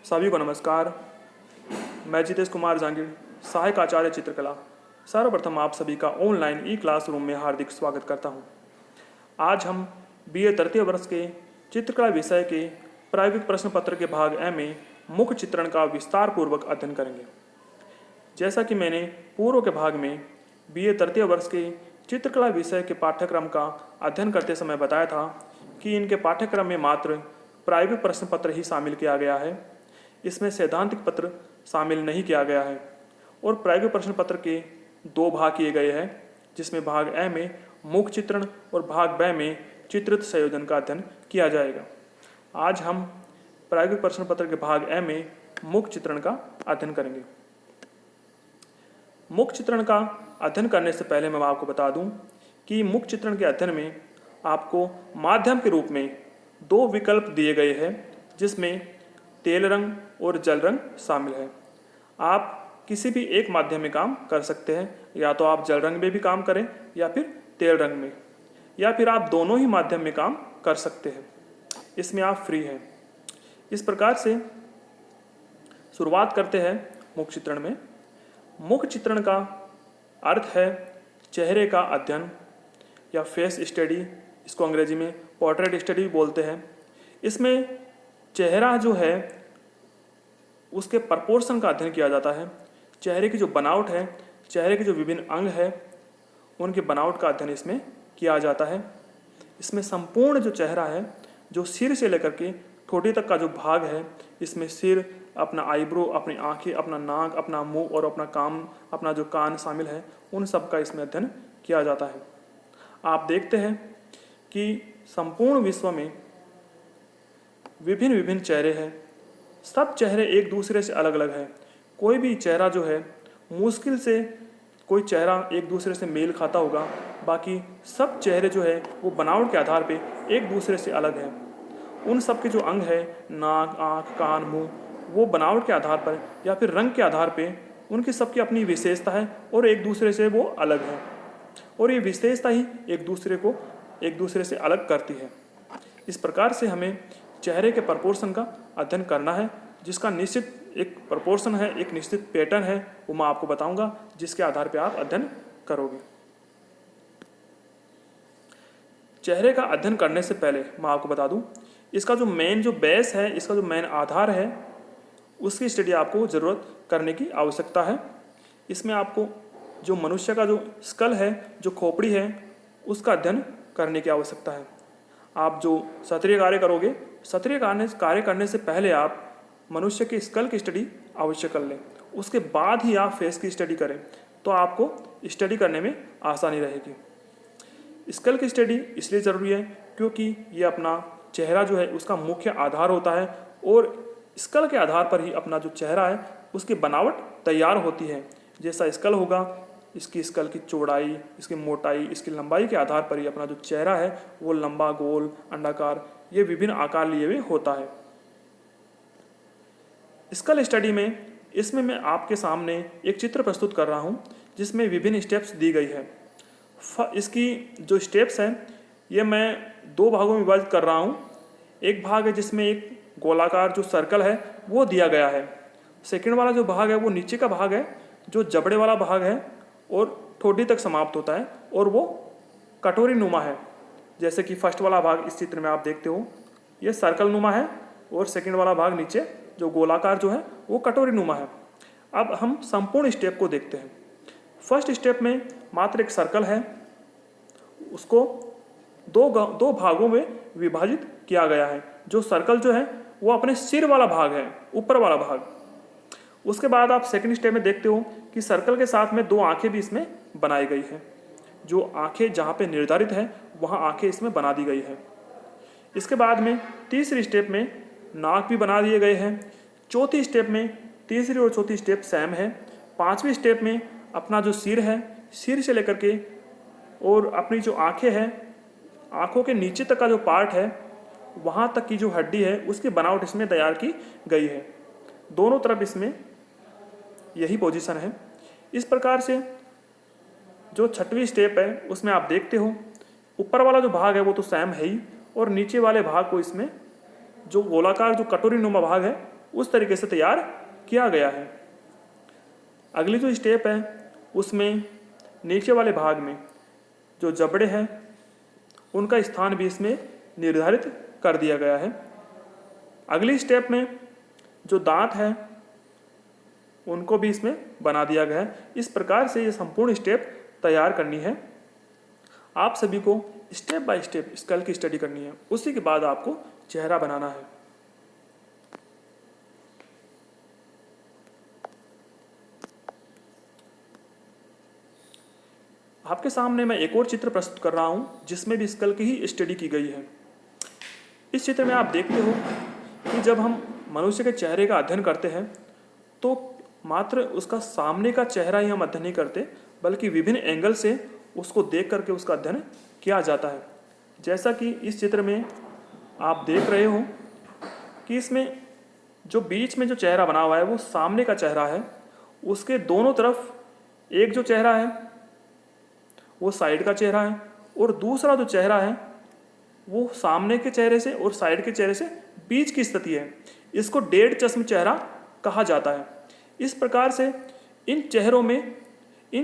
सभी को नमस्कार। मैं जितेश कुमार जांगीर, सहायक आचार्य चित्रकला, सर्वप्रथम आप सभी का ऑनलाइन ई क्लासरूम में हार्दिक स्वागत करता हूं। आज हम बीए तृतीय वर्ष के चित्रकला विषय के प्रायोगिक प्रश्न पत्र के भाग ए में मुख्य चित्रण का विस्तार पूर्वक अध्ययन करेंगे। जैसा कि मैंने पूर्व के भाग में बीए तृतीय वर्ष के चित्रकला विषय के पाठ्यक्रम का अध्ययन करते समय बताया था कि इनके पाठ्यक्रम में मात्र प्रायोगिक प्रश्न पत्र ही शामिल किया गया है, इसमें सैद्धांतिक पत्र शामिल नहीं किया गया है। और प्रायोगिक प्रश्न पत्र के दो भाग किए गए हैं, जिसमें भाग ए में मुख्य चित्रण और भाग ब में चित्रित संयोजन का अध्ययन किया जाएगा। आज हम प्रायोगिक प्रश्न पत्र के भाग ए में मुख्य चित्रण का अध्ययन करेंगे। मुख्य चित्रण का अध्ययन करने से पहले मैं आपको बता दूं कि मुख्य चित्रण के अध्ययन में आपको माध्यम के रूप में दो विकल्प दिए गए हैं, जिसमें तेल रंग और जल रंग शामिल है। आप किसी भी एक माध्यम में काम कर सकते हैं, या तो आप जल रंग में भी काम करें या फिर तेल रंग में, या फिर आप दोनों ही माध्यम में काम कर सकते हैं। इसमें आप फ्री हैं। इस प्रकार से शुरुआत करते हैं मुख्य चित्रण में। मुख्य चित्रण का अर्थ है चेहरे का अध्ययन या फेस स्टडी, इसको अंग्रेजी में पोर्ट्रेट स्टडी भी बोलते हैं। इसमें चेहरा जो है उसके प्रपोर्शन का अध्ययन किया जाता है। चेहरे की जो बनावट है, चेहरे के जो विभिन्न अंग है, उनकी बनावट का अध्ययन इसमें किया जाता है। इसमें संपूर्ण जो चेहरा है, जो सिर से लेकर के ठोड़ी तक का जो भाग है, इसमें सिर, अपना आईब्रो, अपनी आंखें, अपना नाक, अपना मुंह और अपना जो कान शामिल है, उन सब का इसमें अध्ययन किया जाता है। आप देखते हैं कि संपूर्ण विश्व में विभिन्न विभिन्न चेहरे हैं। सब चेहरे एक दूसरे से अलग अलग हैं। कोई भी चेहरा जो है, मुश्किल से कोई चेहरा एक दूसरे से मेल खाता होगा। बाकी सब चेहरे जो है वो बनावट के आधार पे एक दूसरे से अलग हैं। उन सब के जो अंग है, नाक, आँख, कान, मुंह, वो बनावट के आधार पर या फिर रंग के आधार पे उनकी सबकी अपनी विशेषता है और एक दूसरे से वो अलग है। और ये विशेषता ही एक दूसरे से अलग करती है। इस प्रकार से हमें चेहरे के प्रपोर्शन का अध्ययन करना है, जिसका निश्चित एक प्रपोर्शन है, एक निश्चित पैटर्न है, वो मैं आपको बताऊंगा, जिसके आधार पे आप अध्ययन करोगे। चेहरे का अध्ययन करने से पहले मैं आपको बता दूं, इसका जो मेन जो बेस है, इसका जो मेन आधार है, उसकी स्टडी आपको ज़रूरत करने की आवश्यकता है। इसमें आपको जो मनुष्य का जो स्कल है, जो खोपड़ी है, उसका अध्ययन करने की आवश्यकता है। आप जो सत्रीय कार्य करोगे, सत्रीय कार्य करने से पहले आप मनुष्य के स्कल की स्टडी अवश्य कर लें। उसके बाद ही आप फेस की स्टडी करें, तो आपको स्टडी करने में आसानी रहेगी। स्कल की स्टडी इसलिए ज़रूरी है क्योंकि ये अपना चेहरा जो है उसका मुख्य आधार होता है, और स्कल के आधार पर ही अपना जो चेहरा है उसकी बनावट तैयार होती है। जैसा स्कल होगा, इसकी स्कल की चौड़ाई, इसकी मोटाई, इसकी लंबाई के आधार पर ही अपना जो चेहरा है वो लंबा, गोल, अंडाकार, ये विभिन्न आकार लिए हुए होता है। स्कल स्टडी में इसमें मैं आपके सामने एक चित्र प्रस्तुत कर रहा हूँ, जिसमें विभिन्न स्टेप्स दी गई है। इसकी जो स्टेप्स हैं, ये मैं दो भागों में विभाजित कर रहा हूँ। एक भाग है जिसमें एक गोलाकार जो सर्कल है वो दिया गया है। सेकंड वाला जो भाग है वो नीचे का भाग है, जो जबड़े वाला भाग है और ठोडी तक समाप्त होता है, और वो कटोरी नुमा है। जैसे कि फर्स्ट वाला भाग इस चित्र में आप देखते हो, ये सर्कल नुमा है, और सेकंड वाला भाग नीचे जो गोलाकार जो है वो कटोरी नुमा है। अब हम संपूर्ण स्टेप को देखते हैं। फर्स्ट स्टेप में मात्र एक सर्कल है, उसको दो भागों में विभाजित किया गया है। जो सर्कल जो है वो अपने सिर वाला भाग है, ऊपर वाला भाग। उसके बाद आप सेकंड स्टेप में देखते हो कि सर्कल के साथ में दो आंखें भी इसमें बनाई गई हैं। जो आंखें जहाँ पे निर्धारित है वहाँ आंखें इसमें बना दी गई है। इसके बाद में तीसरी स्टेप में नाक भी बना दिए गए हैं। चौथी स्टेप में तीसरी और चौथी स्टेप सेम है। पांचवी स्टेप में अपना जो सिर है, सिर से लेकर के और अपनी जो आंखें हैं, आंखों के नीचे तक का जो पार्ट है, वहाँ तक की जो हड्डी है उसकी बनावट इसमें तैयार की गई है। दोनों तरफ इसमें यही पोजीशन है। इस प्रकार से जो छठवीं स्टेप है उसमें आप देखते हो ऊपर वाला जो भाग है वो तो सेम है ही, और नीचे वाले भाग को इसमें जो गोलाकार जो कटोरी नुमा भाग है उस तरीके से तैयार किया गया है। अगली जो स्टेप है उसमें नीचे वाले भाग में जो जबड़े हैं उनका स्थान भी इसमें निर्धारित कर दिया गया है। अगली स्टेप में जो दांत है उनको भी इसमें बना दिया गया है। इस प्रकार से ये संपूर्ण स्टेप तैयार करनी है। आप सभी को स्टेप बाय स्टेप स्कल की स्टडी करनी है, उसी के बाद आपको चेहरा बनाना है। आपके सामने मैं एक और चित्र प्रस्तुत कर रहा हूं जिसमें भी स्कल की ही स्टडी की गई है। इस चित्र में आप देखते हो कि जब हम मनुष्य के चेहरे का अध्ययन करते हैं तो मात्र उसका सामने का चेहरा ही हम अध्ययन नहीं करते, बल्कि विभिन्न एंगल से उसको देख करके उसका अध्ययन किया जाता है। जैसा कि इस चित्र में आप देख रहे हो कि इसमें जो बीच में जो चेहरा बना हुआ है वो सामने का चेहरा है। उसके दोनों तरफ एक जो चेहरा है वो साइड का चेहरा है और दूसरा जो चेहरा है वो सामने के चेहरे से और साइड के चेहरे से बीच की स्थिति है। इसको डेढ़ चश्म चेहरा कहा जाता है। इस प्रकार से इन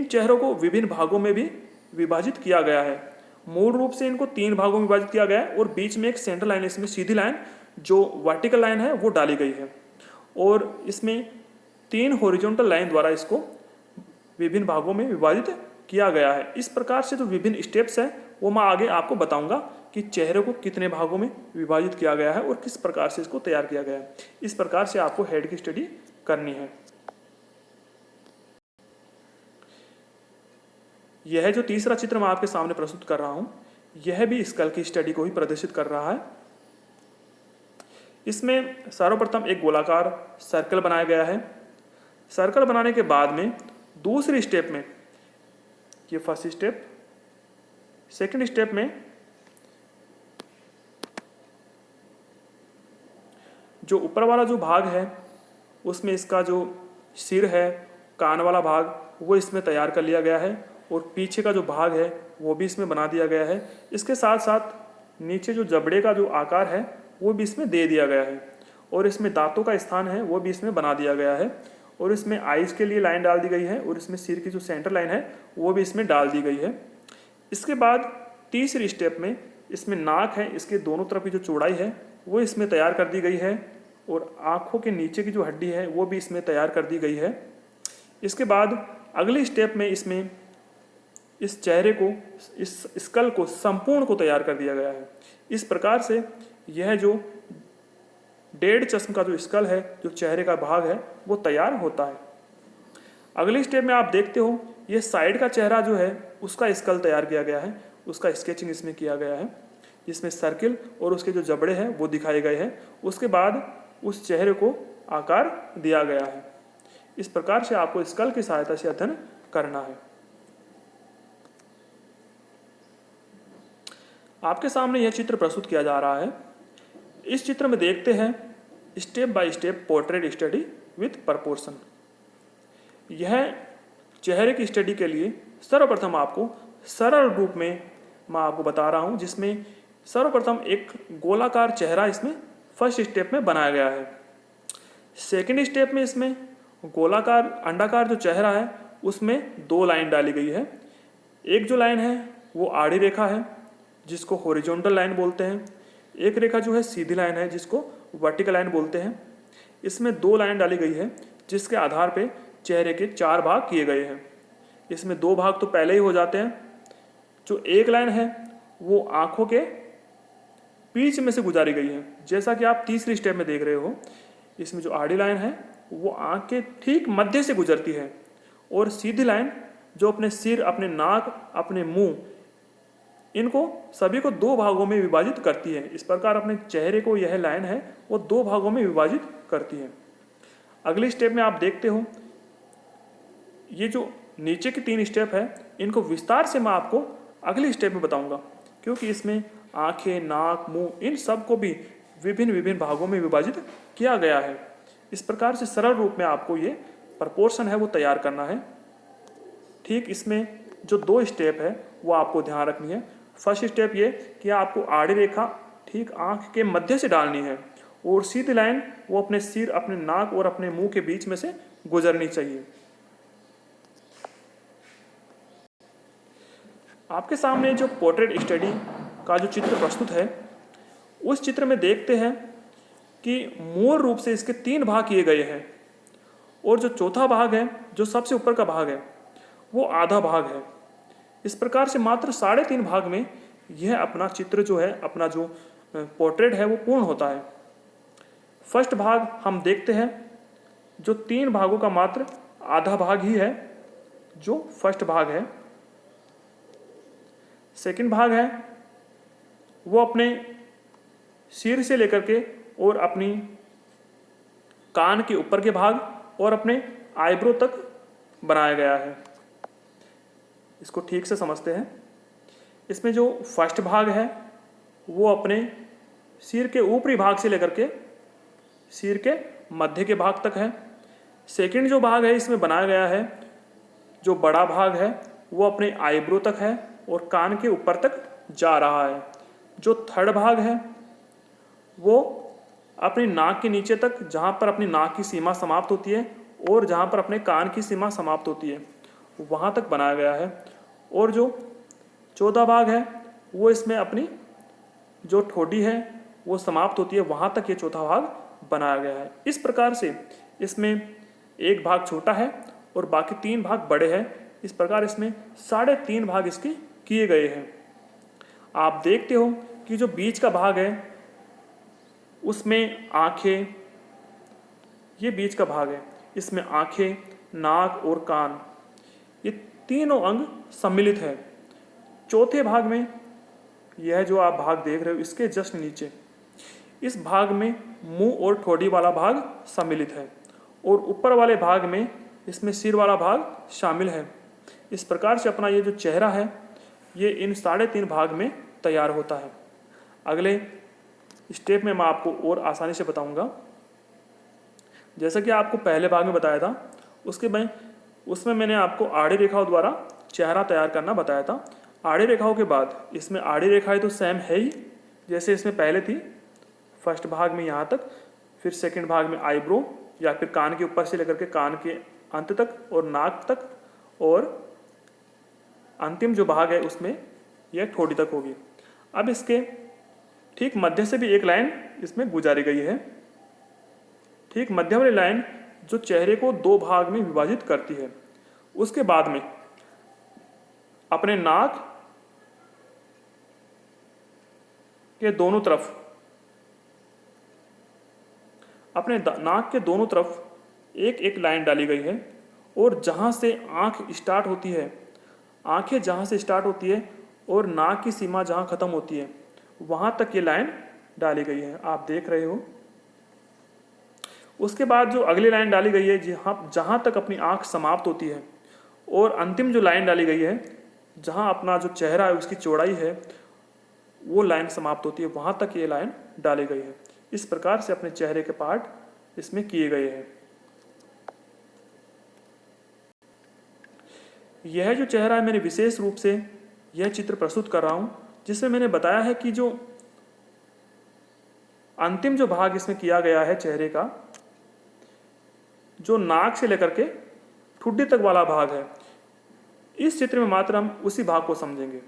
चेहरों को विभिन्न भागों में भी विभाजित किया गया है। मूल रूप से इनको 3 भागों में विभाजित किया गया है और बीच में एक सेंटर लाइन, इसमें सीधी लाइन जो वर्टिकल लाइन है वो डाली गई है और इसमें 3 हॉरिजॉन्टल लाइन द्वारा इसको विभिन्न भागों में विभाजित किया गया है। इस प्रकार से जो विभिन्न स्टेप्स हैं वो मैं आगे आपको बताऊंगा कि चेहरे को कितने भागों में विभाजित किया गया है और किस प्रकार से इसको तैयार किया गया है। इस प्रकार से आपको हेड की स्टडी करनी है। यह जो तीसरा चित्र मैं आपके सामने प्रस्तुत कर रहा हूं, यह भी स्कल की स्टडी को ही प्रदर्शित कर रहा है। इसमें सर्वप्रथम एक गोलाकार सर्कल बनाया गया है। सर्कल बनाने के बाद में दूसरी स्टेप में, ये फर्स्ट स्टेप, सेकंड स्टेप में जो ऊपर वाला जो भाग है उसमें इसका जो सिर है, कान वाला भाग, वो इसमें तैयार कर लिया गया है और पीछे का जो भाग है वो भी इसमें बना दिया गया है। इसके साथ साथ नीचे जो जबड़े का जो आकार है वो भी इसमें दे दिया गया है और इसमें दांतों का स्थान है वो भी इसमें बना दिया गया है और इसमें आइज के लिए लाइन डाल दी गई है और इसमें सिर की जो सेंटर लाइन है वो भी इसमें डाल दी गई है। इसके बाद तीसरी स्टेप में इसमें नाक है, इसके दोनों तरफ की जो चौड़ाई है वो इसमें तैयार कर दी गई है और आँखों के नीचे की जो हड्डी है वो भी इसमें तैयार कर दी गई है। इसके बाद अगली स्टेप में इसमें इस चेहरे को, इस स्कल को संपूर्ण को तैयार कर दिया गया है। इस प्रकार से यह जो डेढ़ चश्म का जो स्कल है, जो चेहरे का भाग है, वो तैयार होता है। अगली स्टेप में आप देखते हो ये साइड का चेहरा जो है उसका स्कल तैयार किया गया है, उसका स्केचिंग इसमें किया गया है, जिसमें सर्किल और उसके जो जबड़े हैं वो दिखाए गए हैं। उसके बाद उस चेहरे को आकार दिया गया है। इस प्रकार से आपको स्कल की सहायता से अध्ययन करना है। आपके सामने यह चित्र प्रस्तुत किया जा रहा है। इस चित्र में देखते हैं step by step portrait study with proportion. यह चेहरे की स्टडी के लिए सर्वप्रथम आपको सरल रूप में मैं आपको बता रहा हूं, जिसमें सर्वप्रथम एक गोलाकार चेहरा इसमें फर्स्ट स्टेप में बनाया गया है। सेकंड स्टेप में इसमें गोलाकार अंडाकार जो चेहरा है उसमें 2 लाइन डाली गई है। एक जो लाइन है वो आड़ी रेखा है जिसको हॉरिजॉन्टल लाइन बोलते हैं, एक रेखा जो है सीधी लाइन है जिसको वर्टिकल लाइन बोलते हैं। इसमें 2 लाइन डाली गई है जिसके आधार पे चेहरे के 4 भाग किए गए हैं। इसमें 2 भाग तो पहले ही हो जाते हैं। जो एक लाइन है वो आँखों के बीच में से गुजारी गई है, जैसा कि आप तीसरी स्टेप में देख रहे हो। इसमें जो आड़ी लाइन है वो आँख के ठीक मध्य से गुजरती है और सीधी लाइन जो अपने सिर, अपने नाक, अपने मुंह, इनको सभी को 2 भागों में विभाजित करती है। इस प्रकार अपने चेहरे को यह लाइन है वो 2 भागों में विभाजित करती है। अगली स्टेप में आप देखते हो ये जो नीचे की 3 स्टेप है इनको विस्तार से मैं आपको अगली स्टेप में बताऊंगा, क्योंकि इसमें आंखें, नाक, मुंह, इन सब को भी विभिन्न भागों में विभाजित किया गया है। इस प्रकार से सरल रूप में आपको ये प्रपोर्शन है वो तैयार करना है। ठीक इसमें जो 2 स्टेप है वो आपको ध्यान रखनी है। फर्स्ट स्टेप ये कि आपको आड़ी रेखा ठीक आंख के मध्य से डालनी है और सीधी लाइन वो अपने सिर, अपने नाक और अपने मुंह के बीच में से गुजरनी चाहिए। आपके सामने जो पोर्ट्रेट स्टडी का जो चित्र प्रस्तुत है, उस चित्र में देखते हैं कि मूल रूप से इसके 3 भाग किए गए हैं और जो चौथा भाग है, जो सबसे ऊपर का भाग है, वो आधा भाग है। इस प्रकार से मात्र 3.5 भाग में यह अपना चित्र जो है, अपना जो पोर्ट्रेट है, वो पूर्ण होता है। फर्स्ट भाग हम देखते हैं, जो 3 भागों का मात्र आधा भाग ही है, जो फर्स्ट भाग है। सेकंड भाग है वो अपने सिर से लेकर के और अपनी कान के ऊपर के भाग और अपने आईब्रो तक बनाया गया है। इसको ठीक से समझते हैं। इसमें जो फर्स्ट भाग है वो अपने सिर के ऊपरी भाग से लेकर के सिर के मध्य के भाग तक है। सेकंड जो भाग है इसमें बनाया गया है, जो बड़ा भाग है वो अपने आईब्रो तक है और कान के ऊपर तक जा रहा है। जो थर्ड भाग है वो अपनी नाक के नीचे तक, जहाँ पर अपनी नाक की सीमा समाप्त होती है और जहाँ पर अपने कान की सीमा समाप्त होती है, वहाँ तक बनाया गया है। और जो चौथा भाग है वो इसमें अपनी जो ठोडी है वो समाप्त होती है, वहाँ तक ये चौथा भाग बनाया गया है। इस प्रकार से इसमें एक भाग छोटा है और बाकी 3 भाग बड़े हैं। इस प्रकार इसमें 3.5 भाग इसके किए गए हैं। आप देखते हो कि जो बीच का भाग है उसमें आंखें, ये बीच का भाग है, इसमें आंखें, नाक और कान, ये तीनों अंग सम्मिलित है। चौथे भाग में यह जो आप भाग देख रहे हो, इसके जस्ट नीचे इस भाग में मुंह और ठोड़ी वाला भाग सम्मिलित है और ऊपर वाले भाग में इसमें सिर वाला भाग शामिल है। इस प्रकार से अपना ये जो चेहरा है ये इन 3.5 भाग में तैयार होता है। अगले स्टेप में मैं आपको और आसानी से बताऊंगा। जैसा कि आपको पहले भाग में बताया था, उसमें मैंने आपको आड़ी रेखाओं द्वारा चेहरा तैयार करना बताया था। आड़ी रेखाओं के बाद इसमें आड़ी रेखाएं तो सेम है ही, जैसे इसमें पहले थी फर्स्ट भाग में यहाँ तक, फिर सेकंड भाग में आईब्रो या फिर कान के ऊपर से लेकर के कान के अंत तक और नाक तक, और अंतिम जो भाग है उसमें यह ठोड़ी तक होगी। अब इसके ठीक मध्य से भी एक लाइन इसमें गुजारी गई है। ठीक मध्य वाली लाइन जो चेहरे को 2 भाग में विभाजित करती है। उसके बाद में अपने नाक के दोनों तरफ, अपने नाक के दोनों तरफ एक एक लाइन डाली गई है और जहां से आंख स्टार्ट होती है, आंखें जहां से स्टार्ट होती है और नाक की सीमा जहां खत्म होती है, वहां तक ये लाइन डाली गई है, आप देख रहे हो। उसके बाद जो अगली लाइन डाली गई है जहां तक अपनी आंख समाप्त होती है, और अंतिम जो लाइन डाली गई है जहां अपना जो चेहरा है उसकी चौड़ाई है वो लाइन समाप्त होती है, वहां तक ये लाइन डाली गई है। इस प्रकार से अपने चेहरे के पार्ट इसमें किए गए हैं। यह जो चेहरा है, मैंने विशेष रूप से यह चित्र प्रस्तुत कर रहा हूं जिसमें मैंने बताया है कि जो अंतिम जो भाग इसमें किया गया है चेहरे का, जो नाक से लेकर के ठुड्डी तक वाला भाग है, इस चित्र में मात्र हम उसी भाग को समझेंगे।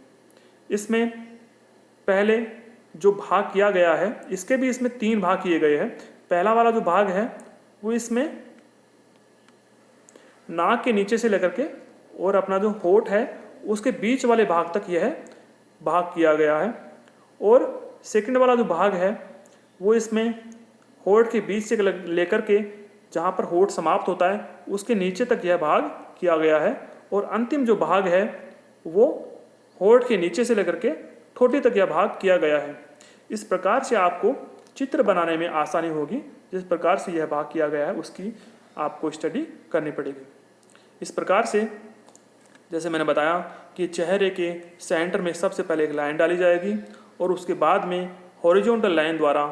इसमें पहले जो भाग किया गया है, इसके भी इसमें 3 भाग किए गए हैं। पहला वाला जो भाग है वो इसमें नाक के नीचे से लेकर के और अपना जो होठ है उसके बीच वाले भाग तक यह भाग किया गया है। और सेकंड वाला जो भाग है वो इसमें होठ के बीच से लेकर के जहाँ पर होठ समाप्त होता है उसके नीचे तक यह भाग किया गया है। और अंतिम जो भाग है वो होठ के नीचे से लेकर के ठोडी तक यह भाग किया गया है। इस प्रकार से आपको चित्र बनाने में आसानी होगी। जिस प्रकार से यह भाग किया गया है उसकी आपको स्टडी करनी पड़ेगी। इस प्रकार से जैसे मैंने बताया कि चेहरे के सेंटर में सबसे पहले एक लाइन डाली जाएगी और उसके बाद में हॉरिजॉन्टल लाइन द्वारा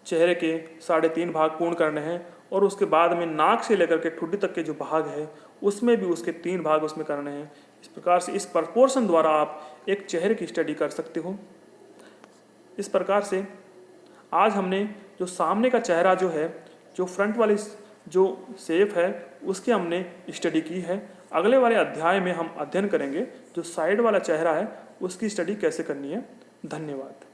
चेहरे के 3.5 भाग पूर्ण करने हैं, और उसके बाद में नाक से लेकर के ठुड्डी तक के जो भाग है उसमें भी उसके 3 भाग उसमें करने हैं। इस प्रकार से इस प्रपोर्शन द्वारा आप एक चेहरे की स्टडी कर सकते हो। इस प्रकार से आज हमने जो सामने का चेहरा जो है, जो फ्रंट वाली जो शेप है, उसकी हमने स्टडी की है। अगले वाले अध्याय में हम अध्ययन करेंगे जो साइड वाला चेहरा है उसकी स्टडी कैसे करनी है। धन्यवाद।